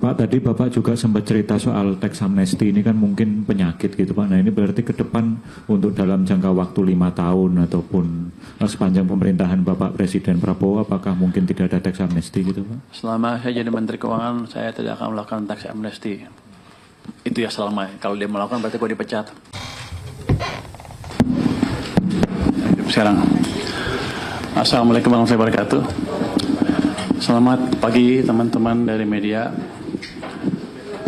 Pak, tadi Bapak juga sempat cerita soal tax amnesty ini kan mungkin penyakit gitu Pak. Nah ini berarti ke depan untuk dalam jangka waktu 5 tahun ataupun sepanjang pemerintahan Bapak Presiden Prabowo, apakah mungkin tidak ada tax amnesty gitu Pak? Selama saya jadi Menteri Keuangan, saya tidak akan melakukan tax amnesty. Itu ya selama. Kalau dia melakukan berarti gue dipecat. Sekarang. Assalamualaikum warahmatullahi wabarakatuh. Selamat pagi teman-teman dari media.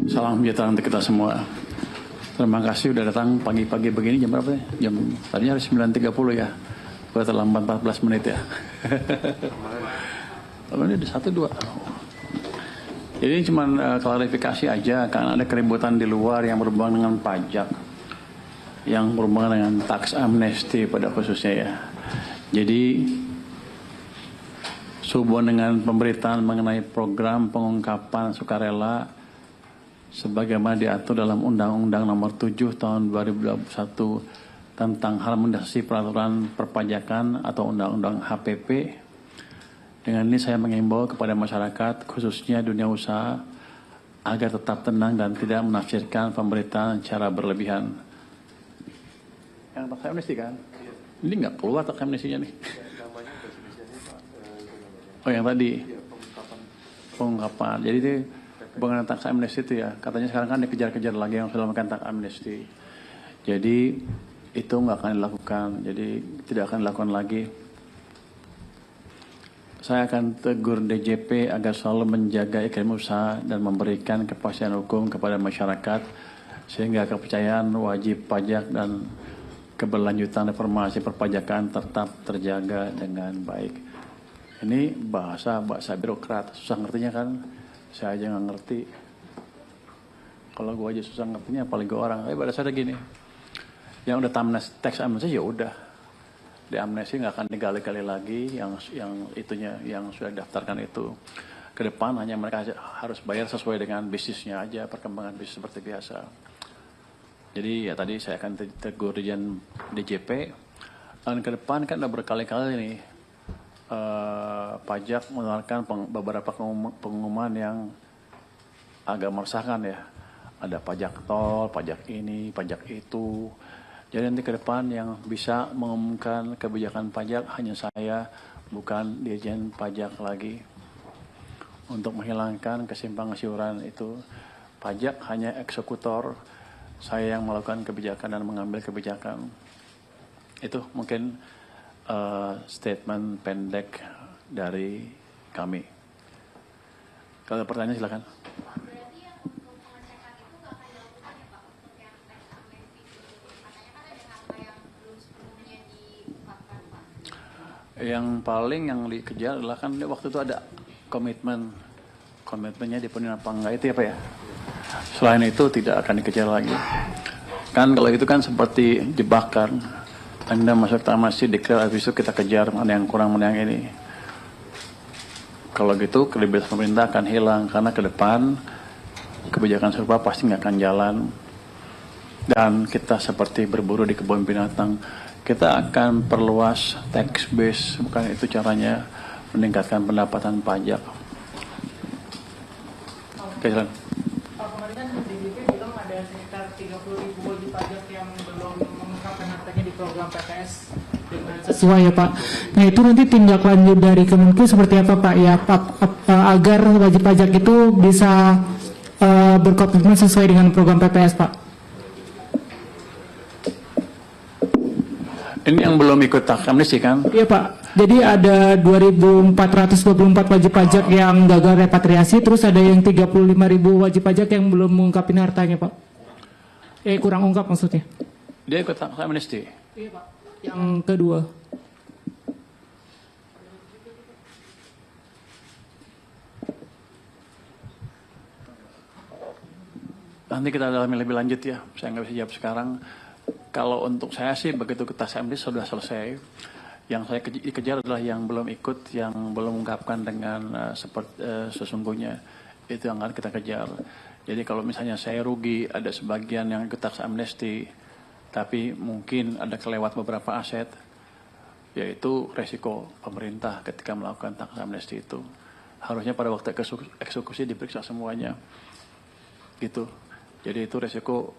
Salam sejahtera untuk kita semua. Terima kasih sudah datang pagi-pagi begini. Jam berapa ya? Tadinya harus 9.30 ya. Gue terlambat 14 menit ya. Kalau ini ada 1-2. Jadi cuma klarifikasi aja, karena ada keributan di luar yang berhubungan dengan pajak, yang berhubungan dengan tax amnesty pada khususnya ya. Jadi sehubungan dengan pemberitaan mengenai program pengungkapan sukarela sebagaimana diatur dalam Undang-Undang Nomor 7 Tahun 2021 tentang harmonisasi peraturan perpajakan atau Undang-Undang HPP. Dengan ini saya mengimbau kepada masyarakat khususnya dunia usaha agar tetap tenang dan tidak menafsirkan pemberitaan secara berlebihan. Yang tax amnesty kan? Ini nggak keluar tax amnesty-nya nih. Oh yang tadi pengungkapan. Jadi itu hubungan tax amnesty itu ya. Katanya sekarang kan dikejar-kejar lagi yang sudah melakukan tax amnesty. Jadi itu nggak akan dilakukan. Jadi tidak akan dilakukan lagi. Saya akan tegur DJP agar selalu menjaga iklim usaha dan memberikan kepastian hukum kepada masyarakat sehingga kepercayaan wajib pajak dan keberlanjutan reformasi perpajakan tetap terjaga dengan baik. Ini bahasa birokrat, susah ngertinya kan? Saya aja nggak ngerti. Kalau gue aja susah ngertinya, apalagi orang. Tapi pada saat gini, yang udah tax amnesty ya udah, di amnesty nggak akan digali-gali lagi. Yang sudah daftarkan itu ke depan hanya mereka harus bayar sesuai dengan bisnisnya aja, perkembangan bisnis seperti biasa. Jadi ya tadi saya akan tegur Dirjen DJP. Dan ke depan kan udah berkali-kali nih. Pajak mengeluarkan beberapa pengumuman yang agak meresahkan ya. Ada pajak tol, pajak ini, pajak itu. Jadi nanti ke depan yang bisa mengumumkan kebijakan pajak hanya saya, bukan Dirjen Pajak lagi. Untuk menghilangkan kesimpang siuran itu, pajak hanya eksekutor, saya yang melakukan kebijakan dan mengambil kebijakan. Itu mungkin statement pendek dari kami. Kalau ada pertanyaan silakan. Berarti yang untuk pengecekan itu nggak akan dilakukan ya Pak untuk yang tax amnesty itu? Katanya kan ada harta yang belum sepenuhnya diungkapkan Pak. Yang paling yang dikejar adalah kan waktu itu ada komitmennya dipenuhi apa enggak itu ya Pak ya. Selain itu tidak akan dikejar lagi. Kan kalau itu kan seperti jebakan. Anda masuk tamasih declare, habis itu kita kejar mana yang kurang, mana yang ini. Kalau gitu kredibilitas pemerintah akan hilang karena ke depan kebijakan serupa pasti nggak akan jalan. Dan kita seperti berburu di kebun binatang. Kita akan perluas tax base, bukan itu caranya meningkatkan pendapatan pajak. Oke, silakan. Pak, kemarin kan DJP bilang ada sekitar 30.000 wajib pajak yang belum mengungkapkan hartanya di program PPS dengan sesuai ya Pak. Nah itu nanti tindak lanjut dari Kemenku seperti apa Pak ya Pak, agar wajib pajak itu bisa berkomitmen sesuai dengan program PPS Pak. Ini yang belum ikut tax amnesty kan? Iya Pak. Jadi ada 2.424 wajib pajak yang gagal repatriasi, terus ada yang 35.000 wajib pajak yang belum mengungkapin hartanya Pak. Kurang ungkap maksudnya. Dia ikut tax amnesty? Iya Pak. Yang kedua. Nanti kita dalami lebih lanjut ya. Saya nggak bisa jawab sekarang. Kalau untuk saya sih begitu tax amnesty sudah selesai. Yang saya kejar adalah yang belum ikut, yang belum mengungkapkan dengan seperti sesungguhnya. Itu yang akan kita kejar. Jadi kalau misalnya saya rugi, ada sebagian yang ikut tax amnesty, tapi mungkin ada kelewat beberapa aset, yaitu resiko pemerintah ketika melakukan tax amnesty itu. harusnya pada waktu eksekusi diperiksa semuanya. Gitu. Jadi itu resiko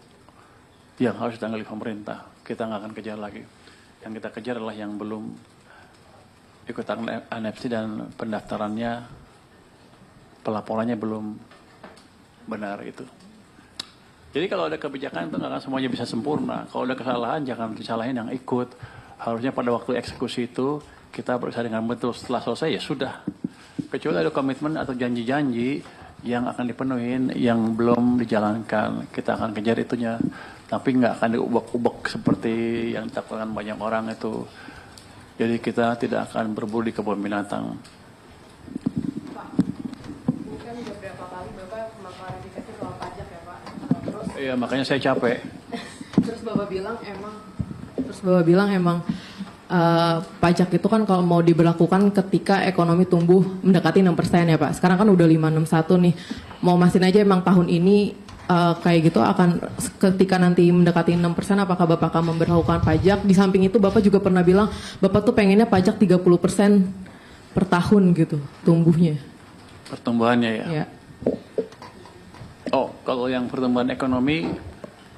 yang harus ditangani pemerintah. Kita nggak akan kejar lagi. Yang kita kejar adalah yang belum ikutan NFC dan pendaftarannya, pelaporannya belum benar itu. Jadi kalau ada kebijakan itu nggak akan semuanya bisa sempurna. Kalau ada kesalahan jangan disalahin yang ikut. Harusnya pada waktu eksekusi itu kita berusaha dengan betul. Setelah selesai ya sudah. Kecuali ada komitmen atau janji-janji yang akan dipenuhin, yang belum dijalankan, kita akan kejar itunya. Tapi nggak akan diubek-ubek seperti yang dilakukan banyak orang itu. Jadi kita tidak akan berburu di kebun binatang. Pak, ini kan beberapa kali Bapak mengklarifikasi soal pajak ya Pak. Terus Iya, makanya saya capek. terus Bapak bilang emang pajak itu kan kalau mau diberlakukan ketika ekonomi tumbuh mendekati 6% ya Pak. Sekarang kan udah 561 nih. Mau mastiin aja emang tahun ini kayak gitu akan ketika nanti mendekati 6% apakah Bapak akan memberlakukan pajak? Di samping itu Bapak juga pernah bilang Bapak tuh pengennya pajak 30% per tahun gitu tumbuhnya. Pertumbuhannya ya. Ya. Oh, kalau yang pertumbuhan ekonomi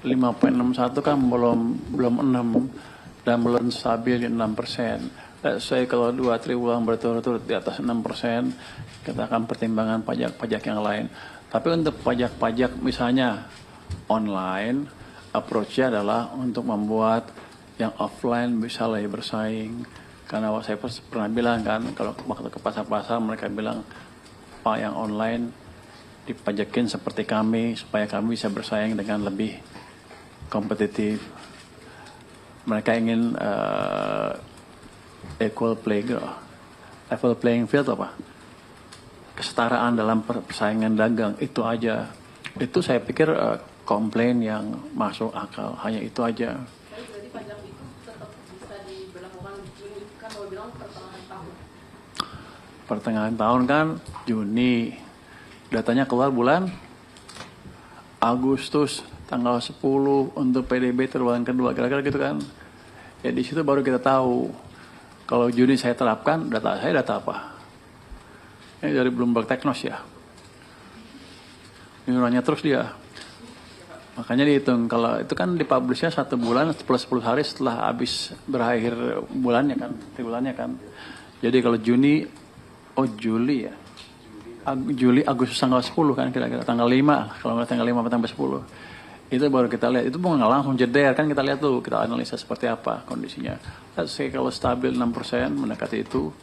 5,61 kan belum 6 dan belum stabil di 6%. Saya kalau 2 triwulan berturut-turut di atas 6%, kita akan pertimbangan pajak-pajak yang lain. Tapi untuk pajak-pajak misalnya online, approach-nya adalah untuk membuat yang offline bisa lebih bersaing. Karena saya pernah bilang kan, kalau waktu ke pasar-pasar mereka bilang, Pak yang online dipajakin seperti kami, supaya kami bisa bersaing dengan lebih kompetitif. Mereka ingin level playing field apa? Kesetaraan dalam persaingan dagang, itu aja. Itu saya pikir komplain yang masuk akal, hanya itu aja. Berarti pajak itu tetap bisa diberlakukan Juni kan kalau bilang pertengahan tahun. Pertengahan tahun kan Juni, datanya keluar bulan Agustus tanggal 10 untuk PDB triwulan kedua, kira-kira gitu kan. Ya di situ baru kita tahu. Kalau Juni saya terapkan, data saya data apa? Ini dari Bloomberg Technos ya. Ini nanya terus dia. Makanya dihitung, kalau itu kan dipublishnya 1 bulan plus 10 hari setelah habis berakhir bulannya kan, triwulannya kan. Jadi kalau Juni, Juli ya. Juli, Agustus tanggal 10 kan kira-kira, tanggal 5, kalau nggak tanggal 5 atau tanggal 10. Itu baru kita lihat, itu bukan langsung jeder kan, kita lihat dulu, kita analisa seperti apa kondisinya. Let's say kalau stabil 6% mendekati itu,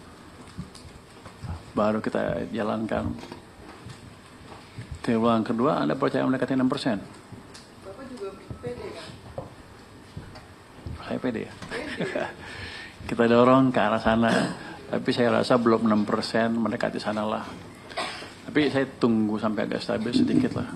baru kita jalankan. Triwulan kedua Anda percaya mendekati 6%? Bapak juga pede kan? Saya pede ya. Kita dorong ke arah sana, tapi saya rasa belum 6% mendekati sana lah. Tapi saya tunggu sampai agak stabil sedikit lah.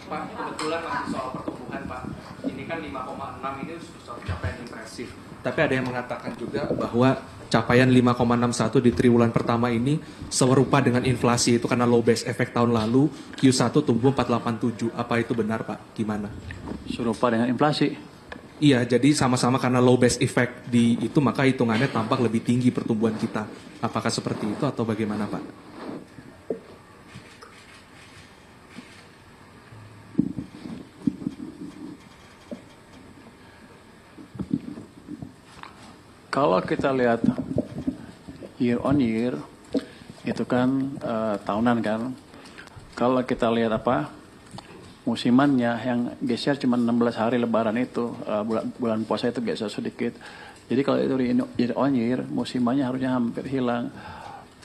Pak, kebetulan lagi soal pertumbuhan Pak. Ini kan 5,6 ini suatu capaian impresif. Tapi ada yang mengatakan juga bahwa capaian 5,61 di triwulan pertama ini serupa dengan inflasi itu karena low base effect tahun lalu, Q1 tumbuh 487. Apa itu benar Pak? Gimana? Serupa dengan inflasi. Iya, jadi sama-sama karena low base effect di itu maka hitungannya tampak lebih tinggi pertumbuhan kita. Apakah seperti itu atau bagaimana Pak? Kalau kita lihat year on year, itu kan tahunan kan. Kalau kita lihat musimannya yang geser cuma 16 hari lebaran itu, bulan puasa itu geser sedikit. Jadi kalau itu year on year, musimannya harusnya hampir hilang.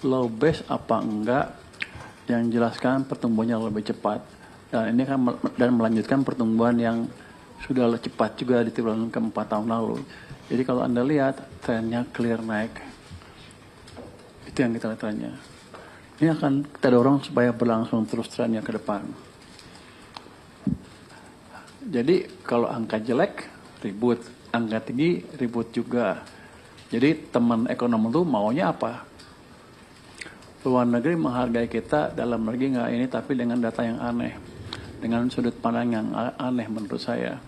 Low base apa enggak, yang jelaskan pertumbuhannya lebih cepat. Dan ini kan dan melanjutkan pertumbuhan yang sudah cepat juga di triwulan keempat tahun lalu. Jadi kalau Anda lihat trennya clear naik. Itu yang kita lihat trennya. Ini akan kita dorong supaya berlangsung terus trennya ke depan. Jadi kalau angka jelek ribut, angka tinggi ribut juga. Jadi teman ekonom itu maunya apa? Luar negeri menghargai kita, dalam negeri nggak ini, tapi dengan data yang aneh, dengan sudut pandang yang aneh menurut saya.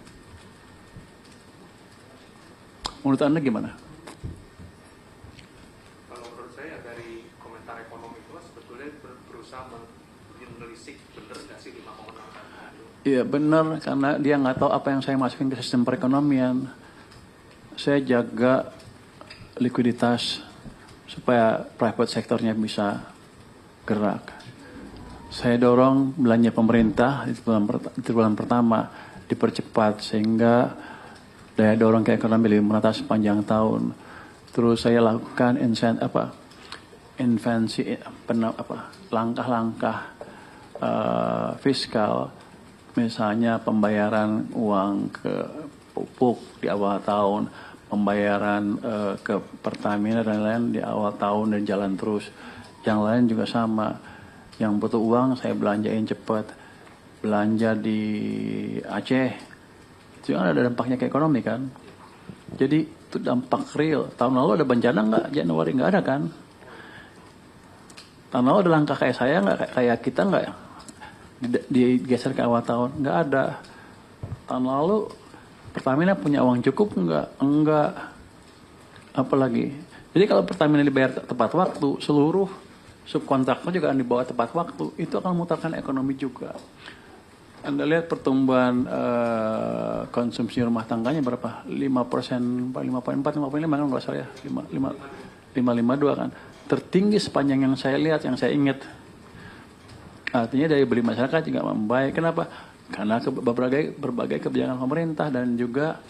Menurut Anda gimana? Kalau menurut saya dari komentar ekonomi itu berusaha menelisik bener nggak sih 5,6 Iya benar, karena dia nggak tahu apa yang saya masukin ke sistem perekonomian. Saya jaga likuiditas supaya private sektornya bisa gerak. Saya dorong belanja pemerintah di bulan pertama dipercepat sehingga daya dorong ke ekonomi lebih merata sepanjang tahun. Terus saya lakukan langkah-langkah fiskal, misalnya pembayaran uang ke pupuk di awal tahun, pembayaran ke Pertamina dan lain-lain di awal tahun dan jalan terus. Yang lain juga sama. Yang butuh uang saya belanjain cepat. Belanja di Aceh itu ada dampaknya ke ekonomi kan. Jadi itu dampak real. Tahun lalu ada bencana nggak? Januari nggak ada kan? Tahun lalu ada langkah kayak saya nggak? Kayak kita nggak ya? Digeser ke awal tahun? Nggak ada. Tahun lalu Pertamina punya uang cukup nggak? Enggak. Apalagi. Jadi kalau Pertamina dibayar tepat waktu, seluruh subkontraktor juga akan dibawa tepat waktu. Itu akan memutarkan ekonomi juga. Anda lihat pertumbuhan konsumsi rumah tangganya berapa? 5%, 5,4, 5,5 kan nggak salah ya? 5,52 kan. Tertinggi sepanjang yang saya lihat, yang saya ingat. Artinya daya beli masyarakat juga membaik. Kenapa? Karena berbagai kebijakan pemerintah dan juga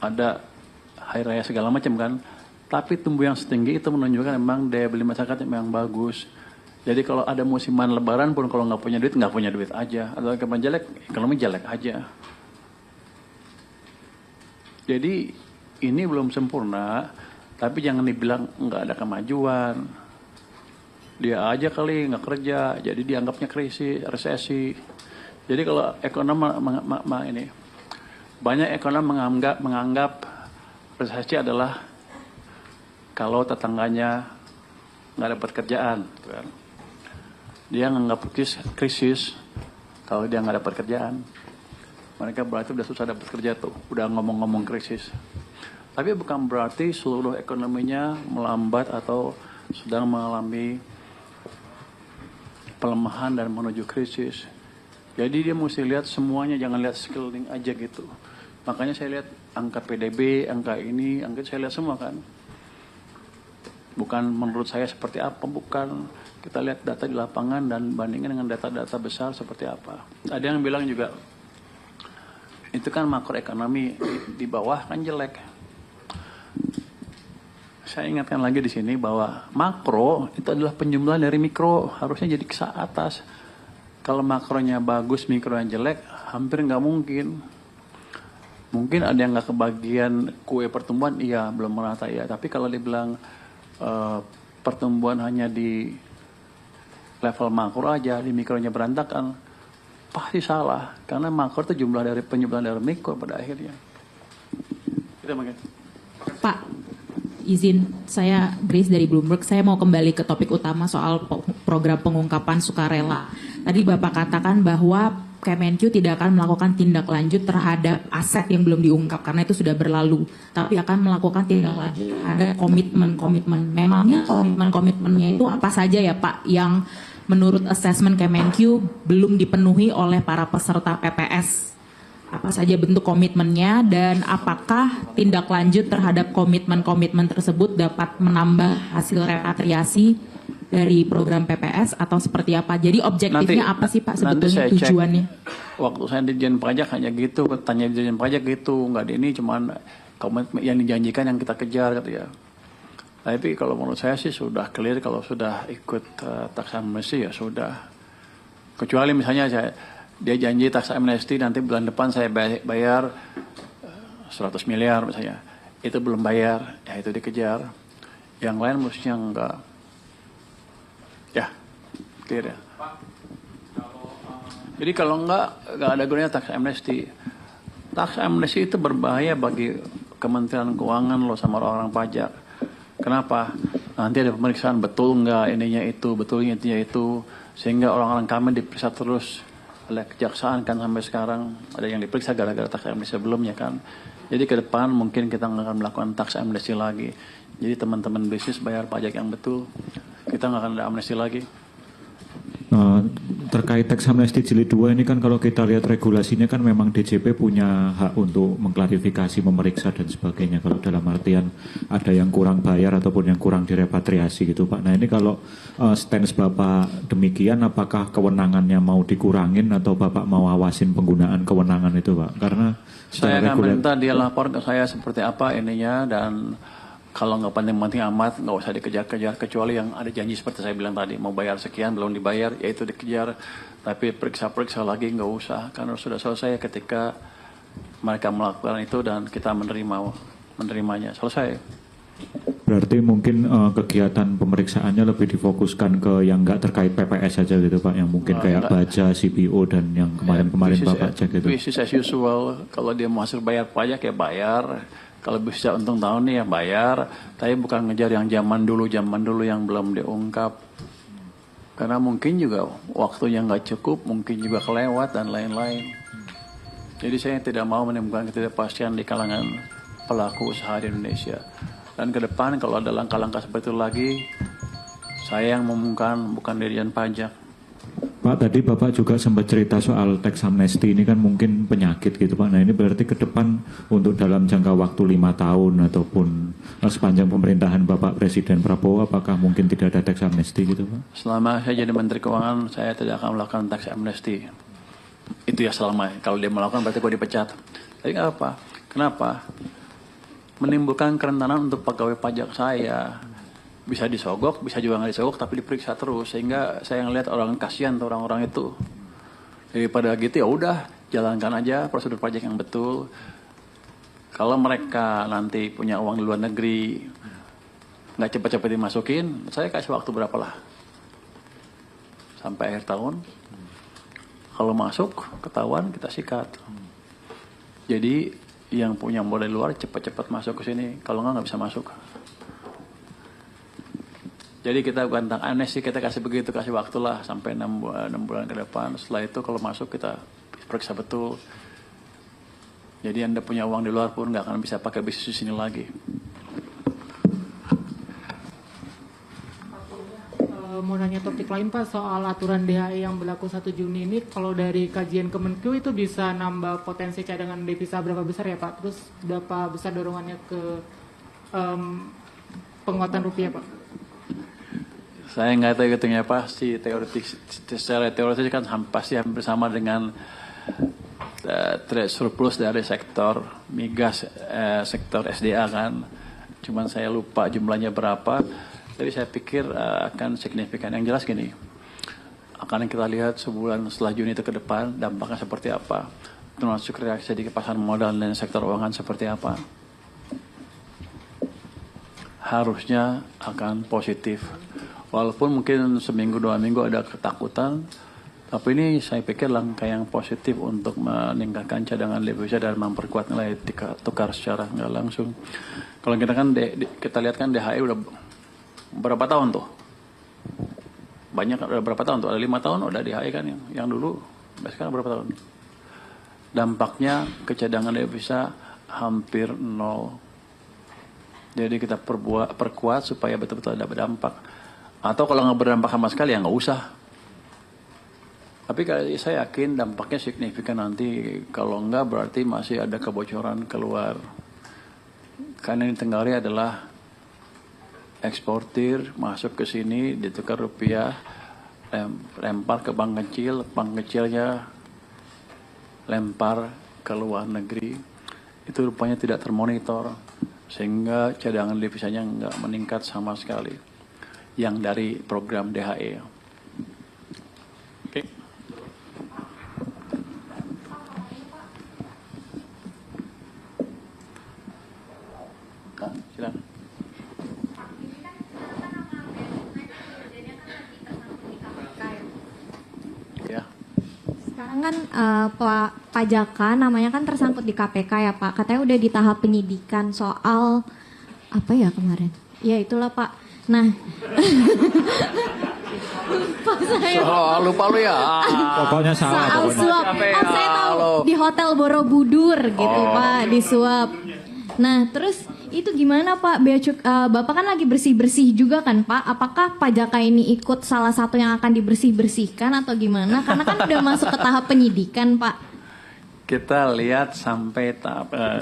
ada hari raya segala macam kan. Tapi tumbuh yang setinggi itu menunjukkan memang daya beli masyarakat memang bagus. Jadi kalau ada musiman lebaran pun kalau nggak punya duit aja. Atau ekonomi jelek aja. Jadi ini belum sempurna, tapi jangan dibilang nggak ada kemajuan. Dia aja kali nggak kerja, jadi dianggapnya krisis, resesi. Jadi kalau ekonom banyak ekonom menganggap resesi adalah kalau tetangganya nggak dapat kerjaan, kan. Dia nganggap krisis kalau dia nggak dapat kerjaan. Mereka berarti udah susah dapat kerja tuh, udah ngomong-ngomong krisis. Tapi bukan berarti seluruh ekonominya melambat atau sedang mengalami pelemahan dan menuju krisis. Jadi dia mesti lihat semuanya, jangan lihat sekeliling aja gitu. Makanya saya lihat angka PDB, angka ini, angka saya lihat semua kan. Bukan menurut saya seperti apa, bukan. Kita lihat data di lapangan dan bandingkan dengan data-data besar seperti apa. Ada yang bilang juga, itu kan makroekonomi, di bawah kan jelek. Saya ingatkan lagi di sini bahwa makro itu adalah penjumlahan dari mikro, harusnya jadi ke atas. Kalau makronya bagus, mikronya jelek, hampir nggak mungkin. Mungkin ada yang nggak kebagian kue pertumbuhan, iya, belum merata ya. Tapi kalau dibilang pertumbuhan hanya di level makro aja, di mikronya berantakan, pasti salah. Karena makro itu penjumlahan dari mikro pada akhirnya. Kita mungkin. Pak, izin saya Grace dari Bloomberg. Saya mau kembali ke topik utama soal program pengungkapan sukarela. Tadi Bapak katakan bahwa Kemenkyu tidak akan melakukan tindak lanjut terhadap aset yang belum diungkap karena itu sudah berlalu, tapi akan melakukan tindak lanjut terhadap komitmen. Memangnya komitmennya itu apa saja ya Pak yang menurut assessment Kemenkyu belum dipenuhi oleh para peserta PPS? Apa saja bentuk komitmennya dan apakah tindak lanjut terhadap komitmen tersebut dapat menambah hasil repatriasi dari program PPS atau seperti apa? Jadi objektifnya apa sih Pak sebetulnya tujuannya? Waktu saya di Dijen Pajak hanya gitu, tanya di Dijen Pajak gitu, nggak ada ini, cuman komitmen yang dijanjikan yang kita kejar gitu ya. Tapi kalau menurut saya sih sudah clear kalau sudah ikut tax amnesty ya sudah. Kecuali misalnya dia janji tax amnesty nanti bulan depan saya bayar 100 miliar misalnya, itu belum bayar, ya itu dikejar. Yang lain mestinya enggak. Ya, clear ya. Jadi kalau enggak ada gunanya tax amnesty. Tax amnesty itu berbahaya bagi Kementerian Keuangan loh sama orang pajak. Kenapa? Nanti ada pemeriksaan betul enggak ininya itu, betulnya intinya itu, sehingga orang-orang kami diperiksa terus oleh kejaksaan kan sampai sekarang ada yang diperiksa gara-gara tax amnesty sebelumnya kan. Jadi ke depan mungkin kita nggak akan melakukan tax amnesty lagi. Jadi teman-teman bisnis bayar pajak yang betul. kita nggak akan ada amnesti lagi. Terkait teks amnesti jilid 2 ini kan kalau kita lihat regulasinya kan memang DJP punya hak untuk mengklarifikasi, memeriksa dan sebagainya kalau dalam artian ada yang kurang bayar ataupun yang kurang direpatriasi gitu Pak. Nah ini kalau stance Bapak demikian, apakah kewenangannya mau dikurangin atau Bapak mau awasin penggunaan kewenangan itu Pak? Karena Saya akan minta dia lapor ke saya seperti apa ininya, dan kalau nggak penting-penting amat nggak usah dikejar-kejar, kecuali yang ada janji seperti saya bilang tadi, mau bayar sekian belum dibayar ya itu dikejar, tapi periksa-periksa lagi nggak usah, karena sudah selesai ketika mereka melakukan itu dan kita menerimanya selesai. berarti mungkin kegiatan pemeriksaannya lebih difokuskan ke yang nggak terkait PPS saja gitu Pak, yang mungkin kayak baja, CPO dan yang kemarin-kemarin Bapak cek itu. Business as usual, kalau dia mau hasil bayar pajak ya bayar. Kalau bisa untung tahun nih ya bayar, tapi bukan ngejar yang zaman dulu yang belum diungkap. Karena mungkin juga waktunya nggak cukup, mungkin juga kelewat dan lain-lain. Jadi saya tidak mau menimbulkan ketidakpastian di kalangan pelaku usaha di Indonesia. Dan ke depan kalau ada langkah-langkah seperti itu lagi, saya yang mengumumkan, bukan Dirjen Pajak. Pak, tadi Bapak juga sempat cerita soal teks amnesti ini kan mungkin penyakit gitu Pak. Nah ini berarti ke depan untuk dalam jangka waktu 5 tahun ataupun sepanjang pemerintahan Bapak Presiden Prabowo, apakah mungkin tidak ada teks amnesti gitu Pak? Selama saya jadi Menteri Keuangan, saya tidak akan melakukan teks amnesti. Itu ya selama, kalau dia melakukan berarti gue dipecat. Tapi nggak apa. Kenapa? Menimbulkan kerentanan untuk pegawai pajak saya. Bisa disogok, bisa juga nggak disogok, tapi diperiksa terus. Sehingga saya ngelihat orang kasihan tuh orang-orang itu. Daripada gitu ya udah, jalankan aja prosedur pajak yang betul. Kalau mereka nanti punya uang di luar negeri, nggak cepat-cepat dimasukin, saya kasih waktu berapa lah? Sampai akhir tahun. Kalau masuk, ketahuan kita sikat. Jadi yang punya modal luar cepat-cepat masuk ke sini. Kalau nggak bisa masuk. Jadi kita bukan tentang amnesti, kita kasih begitu, kasih waktu lah sampai 6 bulan ke depan. Setelah itu kalau masuk kita periksa betul. Jadi Anda punya uang di luar pun nggak akan bisa pakai bisnis di sini lagi. Mau nanya topik lain Pak soal aturan DHI yang berlaku 1 Juni ini, kalau dari kajian Kemenku itu bisa nambah potensi cadangan devisa berapa besar ya Pak? Terus berapa besar dorongannya ke penguatan rupiah Pak? Saya nggak tahu hitungnya pasti, secara teoritis kan pasti hampir sama dengan trade surplus dari sektor migas, sektor SDA kan. Cuman saya lupa jumlahnya berapa. Jadi saya pikir akan signifikan. Yang jelas gini, akan kita lihat sebulan setelah Juni itu ke depan dampaknya seperti apa, termasuk reaksi di pasar modal dan sektor keuangan seperti apa. Harusnya akan positif. Walaupun mungkin seminggu 2 minggu ada ketakutan, tapi ini saya pikir langkah yang positif untuk meningkatkan cadangan devisa dan memperkuat nilai tukar secara nggak langsung. Kalau kita kan kita lihat kan DHI udah berapa tahun tuh? Banyak, udah berapa tahun tuh? Ada 5 tahun udah DHI kan yang dulu. Sekarang berapa tahun? Dampaknya ke cadangan devisa hampir 0. Jadi kita perkuat supaya betul-betul ada berdampak. Atau kalau nggak berdampak sama sekali ya nggak usah. Tapi saya yakin dampaknya signifikan nanti. Kalau nggak berarti masih ada kebocoran keluar. Karena yang Tenggari adalah eksportir masuk ke sini ditukar rupiah, lempar ke bank kecilnya lempar ke luar negeri. Itu rupanya tidak termonitor sehingga cadangan devisanya nggak meningkat sama sekali. Yang dari program DHE. Oke. Nah, silakan. Ya. Sekarang kan pajakan namanya kan tersangkut di KPK ya Pak. Katanya udah di tahap penyidikan soal apa ya kemarin? Ya itulah Pak. Nah, Lupa lu ya. Pokoknya salah. soal Pokoknya. suap. Oh, saya tahu di Hotel Borobudur gitu Pak, disuap. Nah, terus itu gimana Pak? Bapak kan lagi bersih-bersih juga kan Pak? Apakah pajakan ini ikut salah satu yang akan dibersih-bersihkan atau gimana? Karena kan udah masuk ke tahap penyidikan Pak. Kita lihat sampai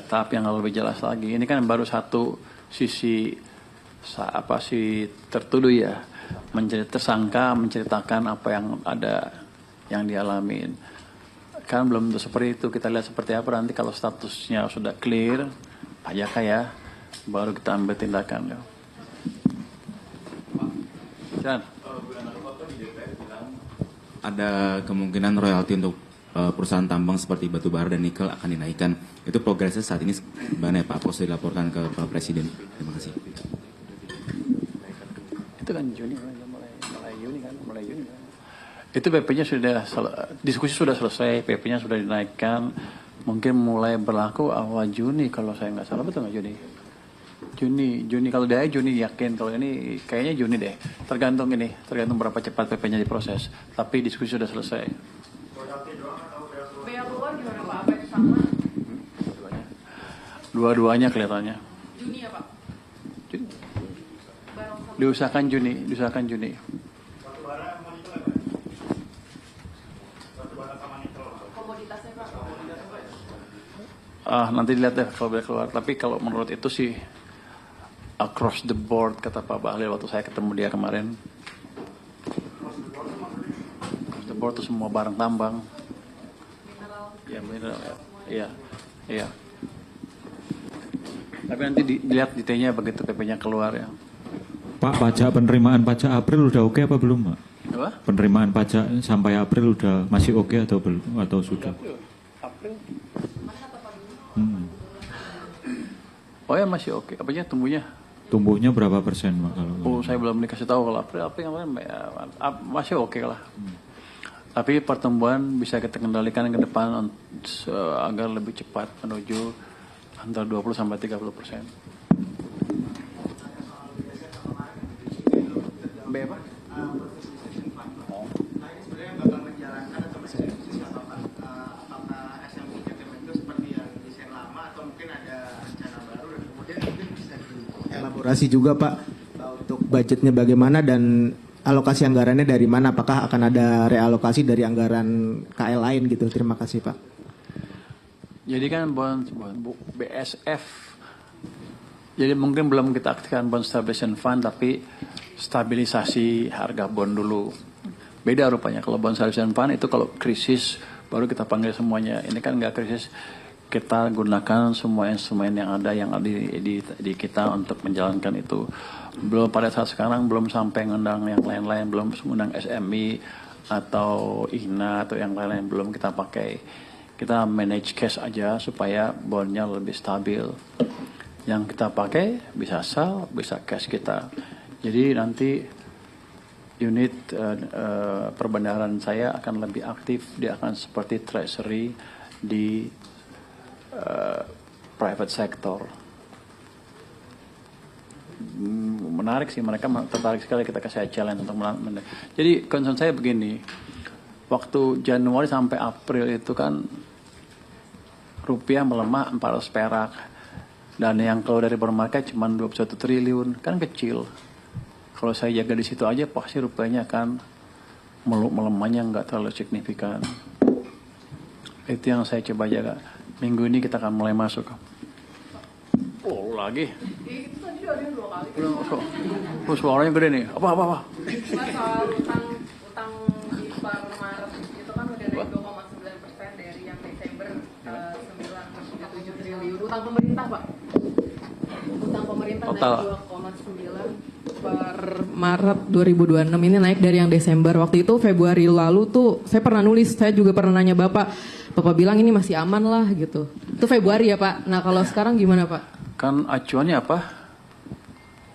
tahap yang lebih jelas lagi. Ini kan baru satu sisi si tertuduh ya, tersangka menceritakan apa yang ada yang dialamin. Kan belum tentu seperti itu. Kita lihat seperti apa nanti kalau statusnya sudah clear, pajak ya, baru kita ambil tindakan. Ya. Jangan. Ada kemungkinan royalti untuk perusahaan tambang seperti batu bara dan nikel akan dinaikkan. Itu progresnya saat ini gimana ya Pak? Apakah sudah dilaporkan ke Pak Presiden? Terima kasih. Itu kan Juni, mulai Juni kan. Itu PP-nya diskusi sudah selesai, PP-nya sudah dinaikkan. Mungkin mulai berlaku awal Juni kalau saya nggak salah, betul nggak Juni? Juni kalau dia Juni yakin, kalau ini kayaknya Juni deh. Tergantung berapa cepat PP-nya diproses. Tapi diskusi sudah selesai. Dua-duanya kelihatannya. Juni ya Pak? Juni. Diusahakan Juni. Komoditasnya Pak? Nanti dilihat deh kalau boleh keluar. Tapi kalau menurut itu sih across the board kata Pak Bahlil waktu saya ketemu dia kemarin. Across the board itu semua barang tambang. Ya mineral. Iya. Tapi nanti dilihat detailnya begitu PP-nya keluar ya. Pak, penerimaan pajak April udah oke apa belum Pak? Apa? Penerimaan pajak sampai April udah masih oke atau belum atau sudah? April. Hmm. Oh ya masih oke. Apanya tumbuhnya? Tumbuhnya berapa persen Pak kalau? Saya belum dikasih tahu kalau April yang lain masih oke lah. Tapi pertumbuhan bisa kita kendalikan ke depan agar lebih cepat menuju antara 20 sampai 30%. B apa? Elaborasi juga Pak untuk budgetnya bagaimana dan alokasi anggarannya dari mana? Apakah akan ada realokasi dari anggaran KL lain gitu? Terima kasih Pak. Jadi kan BSF, jadi mungkin belum kita aktifkan bond stabilization fund, tapi stabilisasi harga bond dulu. Beda rupanya kalau bond stabilization fund itu kalau krisis baru kita panggil semuanya. Ini kan nggak krisis, kita gunakan semua instrumen yang ada di kita untuk menjalankan itu. Belum pada saat sekarang belum sampai ngundang yang lain-lain, belum mengundang SMI atau INA atau yang lain-lain belum kita pakai. Kita manage cash aja supaya bondnya lebih stabil. Yang kita pakai bisa sell, bisa cash kita. Jadi nanti unit perbendaharaan saya akan lebih aktif. Dia akan seperti treasury di private sector. Menarik sih, mereka tertarik sekali kita kasih challenge untuk menarik. Jadi concern saya begini, waktu Januari sampai April itu kan rupiah melemah 400 perak dan yang keluar dari bond market cuma 21 triliun, kan kecil. Kalau saya jaga di situ aja pasti rupiahnya akan melemahnya nggak terlalu signifikan. Itu yang saya coba jaga. Minggu ini kita akan mulai masuk. Oh lagi. Itu tadi udah ada 2 kali. Terus suaranya gede nih. Apa? Soal utang di per Maret itu kan udah naik 2,9% dari yang Desember 9,7 triliun. Utang pemerintah Pak. Utang pemerintah total naik 2,9 per Maret 2026 ini naik dari yang Desember. Waktu itu Februari lalu tuh saya pernah nulis, saya juga pernah nanya Bapak bilang ini masih aman lah gitu. Itu Februari ya Pak. Nah kalau sekarang gimana Pak? kan acuannya apa?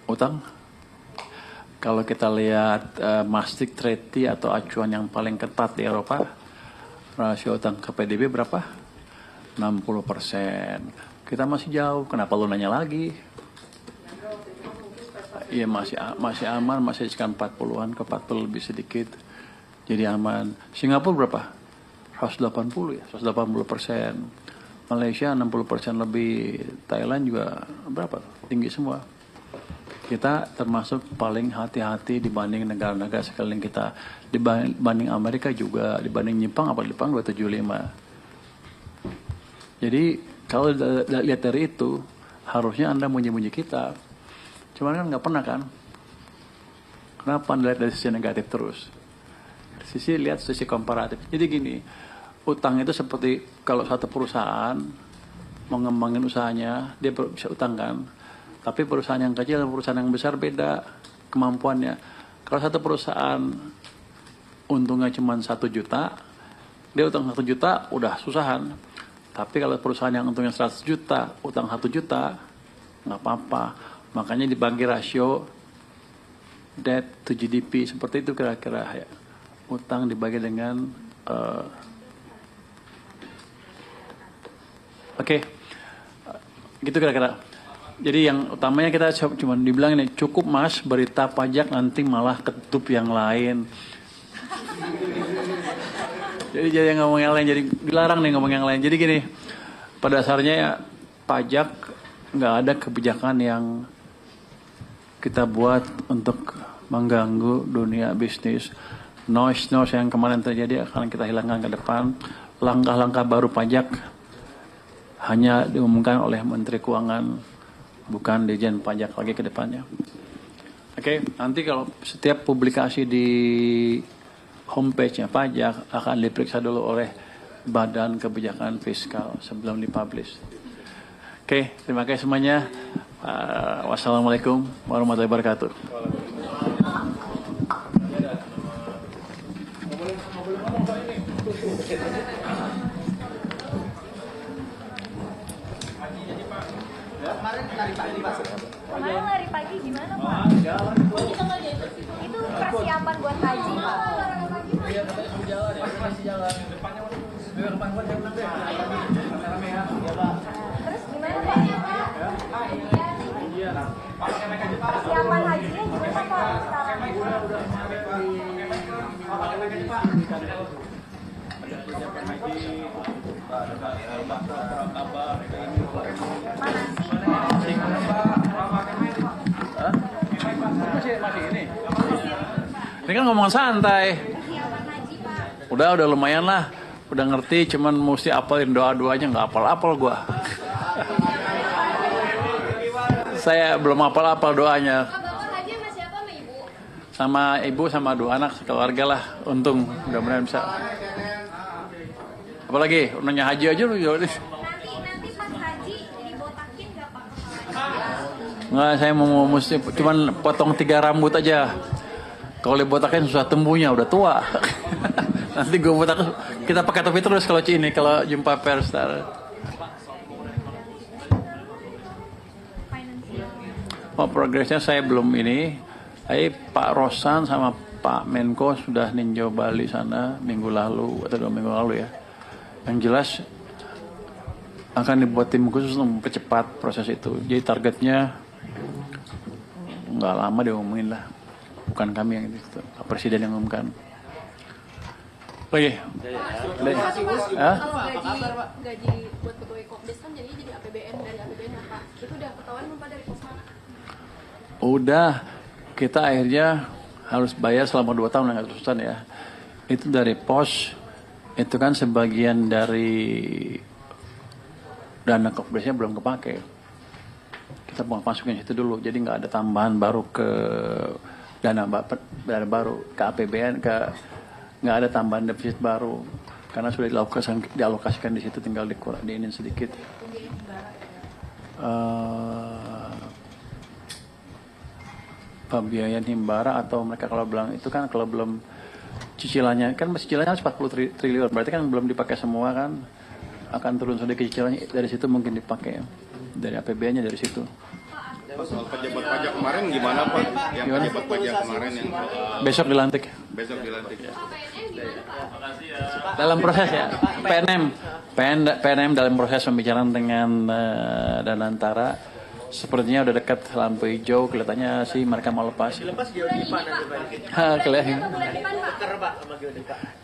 Utang. Kalau kita lihat Maastricht Treaty atau acuan yang paling ketat di Eropa, rasio utang ke PDB berapa? 60%. Kita masih jauh. Kenapa lu nanya lagi? Iya masih aman, masih sekitar 40-an ke 40 lebih sedikit. Jadi aman. Singapura berapa? 180 ya, 180%. Malaysia 60% lebih, Thailand juga berapa? Tinggi semua. Kita termasuk paling hati-hati dibanding negara-negara sekeliling kita. Dibanding Amerika juga, dibanding Jepang, apa Jepang 275. Jadi kalau lihat dari itu, harusnya Anda muji-muji kita. Cuman kan nggak pernah kan? Kenapa Anda lihat dari sisi negatif terus? Sisi lihat sisi komparatif. Jadi gini, utang itu seperti kalau satu perusahaan mau ngembangin usahanya, dia bisa utang kan. Tapi perusahaan yang kecil dan perusahaan yang besar beda kemampuannya. Kalau satu perusahaan untungnya cuma 1 juta, dia utang 1 juta udah susahan. Tapi kalau perusahaan yang untungnya 100 juta, utang 1 juta, nggak apa-apa. Makanya dibagi rasio debt to GDP, seperti itu kira-kira ya. Utang dibagi dengan gitu kira-kira. Jadi yang utamanya kita cuma dibilang ini, cukup mas berita pajak nanti malah ketutup yang lain. jadi ngomong yang lain, jadi dilarang nih ngomong yang lain. Jadi gini, pada dasarnya ya, pajak nggak ada kebijakan yang kita buat untuk mengganggu dunia bisnis. Noise yang kemarin terjadi akan kita hilangkan ke depan. Langkah-langkah baru pajak hanya diumumkan oleh Menteri Keuangan, bukan Dirjen Pajak lagi ke depannya. Oke, nanti kalau setiap publikasi di homepage-nya pajak akan diperiksa dulu oleh Badan Kebijakan Fiskal sebelum dipublish. Oke, terima kasih semuanya. Wassalamualaikum warahmatullahi wabarakatuh. Kemarin lari pagi gimana Pak? Itu persiapan buat haji Pak. Terus gimana Pak? Persiapan hajinya gimana Pak Masih ini. Ini kan ngomong santai. Udah lumayan lah. Udah ngerti, cuman mesti apalin doa-doanya, nggak apal-apal gua. Saya belum apal-apal doanya. Sama ibu sama 2 anak sekeluarga lah. Untung mudah-mudahan bisa. Apalagi nanya haji aja lu jawab. Nanti pas haji dibotakin nggak Pak? Nggak, saya mau mesti cuman potong 3 rambut aja. Kalau dibotakin susah tumbuhnya, udah tua. Nanti gue botak, kita pakai topi terus kalau ini, kalau jumpa pers. Oh, progresnya saya belum ini. Tapi Pak Rosan sama Pak Menko sudah ninjau Bali sana minggu lalu atau 2 minggu lalu ya. Yang jelas akan dibuat tim khusus untuk mempercepat proses itu. Jadi targetnya nggak lama diumumin lah. Bukan kami yang itu, Pak Presiden yang umumkan. Oke. Gaji buat pegawai Kopdes kan jadi APBN, dari APBN Pak. Itu udah ketahuan belum Pak dari Posman? Udah, kita akhirnya harus bayar selama 2 tahun nggak terusan ya. Itu dari pos, itu kan sebagian dari dana Kopdesnya belum kepake. Kita mau masukin itu dulu, jadi nggak ada tambahan baru ke dana baru ke APBN, nggak ada tambahan defisit baru karena sudah dialokasikan di situ, tinggal diinin sedikit. Pembiayaan himbara atau mereka kalau bilang itu kan kalau belum cicilannya kan cicilannya 40 triliun, berarti kan belum dipakai semua kan, akan turun sedikit cicilannya, dari situ mungkin dipakai dari APBN-nya dari situ. Soal pejabat pajak kemarin gimana Pak? Yang Gimana? pejabat pajak kemarin yang Besok dilantik. besok dilantik. Dalam proses ya, PNM dalam proses pembicaraan dengan Danantara. Sepertinya udah dekat lampu hijau, kelihatannya sih mereka mau lepas.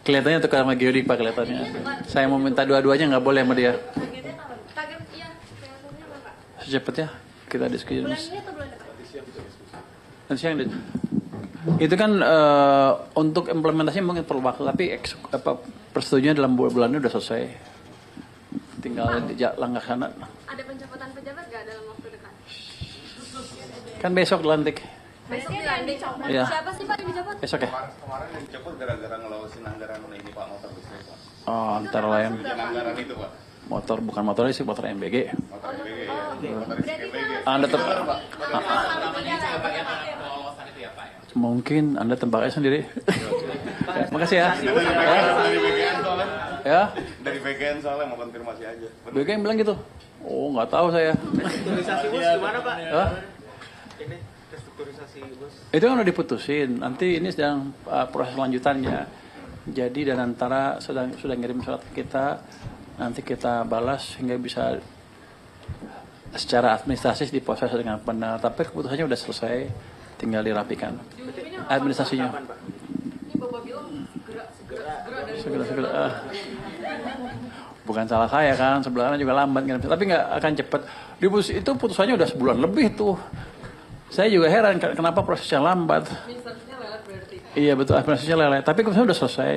Kelihatannya tukar sama Geodipa kelihatannya. Saya mau minta dua-duanya nggak boleh sama dia. secepatnya kita diskusi. Nanti siang itu kan untuk implementasi mungkin perlu waktu, tapi persetujuan dalam bulan ini udah selesai. Tinggal langkah sana. Ada pencopotan pejabat nggak dalam waktu dekat? Kan besok dilantik. Besok dilantik. Iya. Siapa sih Pak yang dicopot? Besok ya? Kemarin yang dicopot gara-gara ngelawasin anggaran ini Pak, motor listrik Pak. Oh, antara lain Yang anggaran itu Pak. motor, bukan motor listrik, motor MBG. Motor MBG ya. Motor listrik MBG. Anda mungkin Anda tebaknya sendiri. Makasih ya. Ya. Dari BGN soalnya mau konfirmasi aja. BGN bilang gitu. Oh, nggak tahu saya. Restrukturisasi bos gimana Pak? Hah? Ini restrukturisasi bos. Itu kan udah diputusin. Nanti ini sedang proses lanjutannya. Jadi dan antara sudah ngirim surat ke kita, nanti kita balas hingga bisa secara administratif diproses dengan benar. Tapi keputusannya udah selesai, tinggal dirapikan administrasinya. Segera. Bukan salah saya kan, sebelahnya juga lambat, tapi nggak akan cepat. Itu putusannya udah sebulan lebih tuh. Saya juga heran kenapa prosesnya lambat. Iya betul, administrasinya leleh. Tapi keputusannya udah selesai.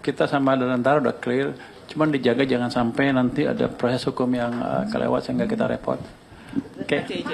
Kita sama Danantara udah clear. Cuman dijaga jangan sampai nanti ada proses hukum yang kelewat sehingga kita repot. Oke.